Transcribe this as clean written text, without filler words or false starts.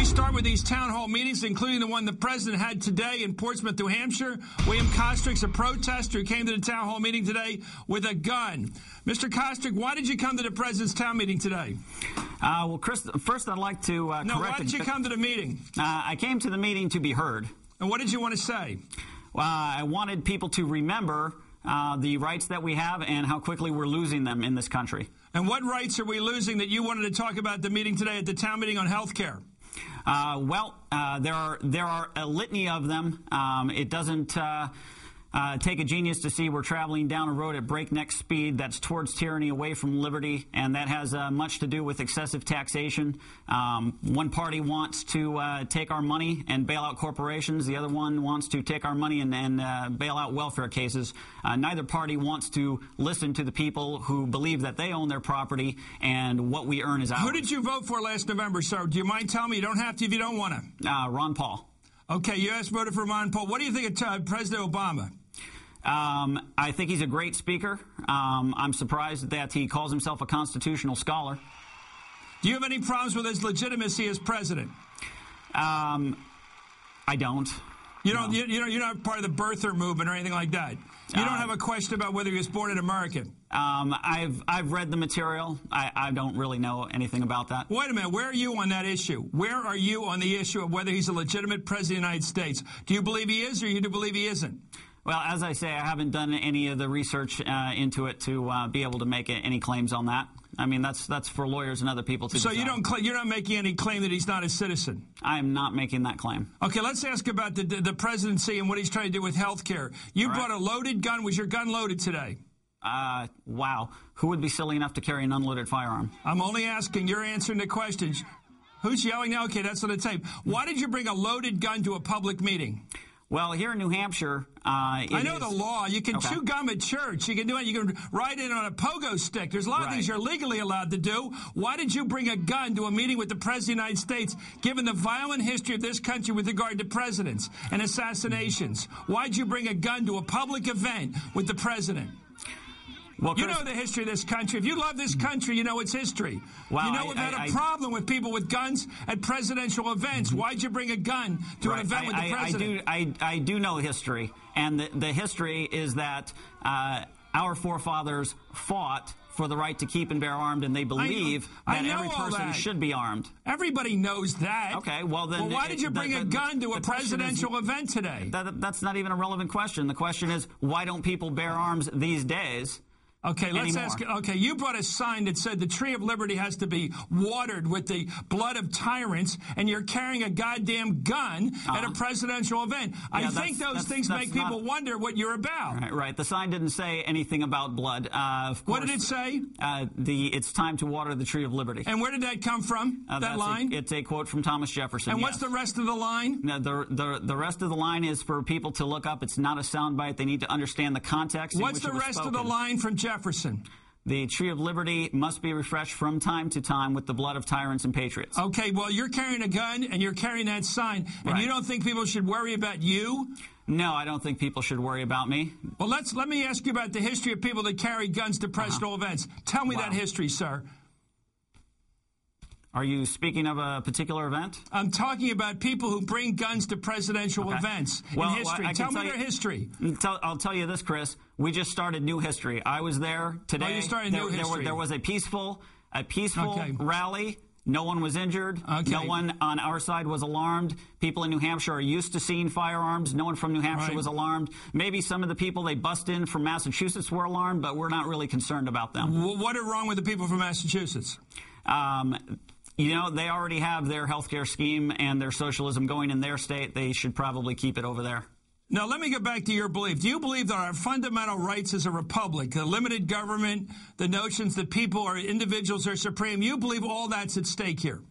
start with these town hall meetings, including the one the president had today in Portsmouth, New Hampshire. William Kostrick's a protester who came to the town hall meeting today with a gun. Mr. Kostrick, why did you come to the president's town meeting today? Well, Chris, first I'd like to correct... No, why did you come to the meeting? I came to the meeting to be heard. And what did you want to say? I wanted people to remember the rights that we have and how quickly we're losing them in this country. And what rights are we losing that you wanted to talk about at the meeting today, at the town meeting on health care? There are a litany of them. It doesn't take a genius to see we're traveling down a road at breakneck speed that's towards tyranny, away from liberty, and that has much to do with excessive taxation. One party wants to take our money and bail out corporations. The other one wants to take our money and bail out welfare cases. Neither party wants to listen to the people who believe that they own their property and what we earn is ours. Who did you vote for last November, sir? Do you mind telling me? You don't have to if you don't want to. Ron Paul. Okay, you guys voted for Ron Paul. What do you think of President Obama? I think he's a great speaker. I'm surprised that he calls himself a constitutional scholar. Do you have any problems with his legitimacy as president? I don't. You don't. No. You're not part of the birther movement or anything like that. You don't have a question about whether he was born an American. I've read the material. I don't really know anything about that. Wait a minute. Where are you on that issue? Where are you on the issue of whether he's a legitimate president of the United States? Do you believe he is, or do you believe he isn't? Well, as I say, I haven't done any of the research into it to be able to make any claims on that. I mean, that's for lawyers and other people to decide. So you're not making any claim that he's not a citizen? I am not making that claim. Okay, let's ask about the presidency and what he's trying to do with health care. You brought a loaded gun. Was your gun loaded today? Wow. Who would be silly enough to carry an unloaded firearm? I'm only asking. You're answering the questions. Who's yelling now? Okay, that's on the tape. Why did you bring a loaded gun to a public meeting? Well, here in New Hampshire, I know the law. You can chew gum at church. You can do it. You can ride in on a pogo stick. There's a lot of things you're legally allowed to do. Why did you bring a gun to a meeting with the President of the United States, given the violent history of this country with regard to presidents and assassinations? Why'd you bring a gun to a public event with the president? Well, Chris, you know the history of this country. If you love this country, you know its history. Well, you know we've had a problem with people with guns at presidential events. Why'd you bring a gun to an event with the president? I do know history, and the history is that our forefathers fought for the right to keep and bear armed, and they believe that every person should be armed. Everybody knows that. Okay, well then... Well, why did you bring a gun to a presidential event today? That's not even a relevant question. The question is, why don't people bear arms these days? Okay, let's ask. Okay, you brought a sign that said the Tree of Liberty has to be watered with the blood of tyrants, and you're carrying a goddamn gun at a presidential event. I think those things make people wonder what you're about. Right. The sign didn't say anything about blood. Of course, what did it say? It's time to water the Tree of Liberty. And where did that come from? That line? It's a quote from Thomas Jefferson. And what's the rest of the line? No, the rest of the line is for people to look up. It's not a soundbite. They need to understand the context. What's the rest of the line from Jefferson? The Tree of Liberty must be refreshed from time to time with the blood of tyrants and patriots. Okay, well, you're carrying a gun and you're carrying that sign, and you don't think people should worry about you? No, I don't think people should worry about me. Well, let me ask you about the history of people that carry guns to presidential events. Tell me that history, sir. Are you speaking of a particular event? I'm talking about people who bring guns to presidential events in history. Tell me their history. I'll tell you this, Chris. We just started new history. I was there today. Oh, you started new history. There was a peaceful rally. No one was injured. Okay. No one on our side was alarmed. People in New Hampshire are used to seeing firearms. No one from New Hampshire was alarmed. Maybe some of the people they bust in from Massachusetts were alarmed, but we're not really concerned about them. Well, what is wrong with the people from Massachusetts? You know, they already have their health care scheme and their socialism going in their state. They should probably keep it over there. Now, let me get back to your belief. Do you believe that our fundamental rights as a republic, the limited government, the notions that people or individuals are supreme, you believe all that's at stake here?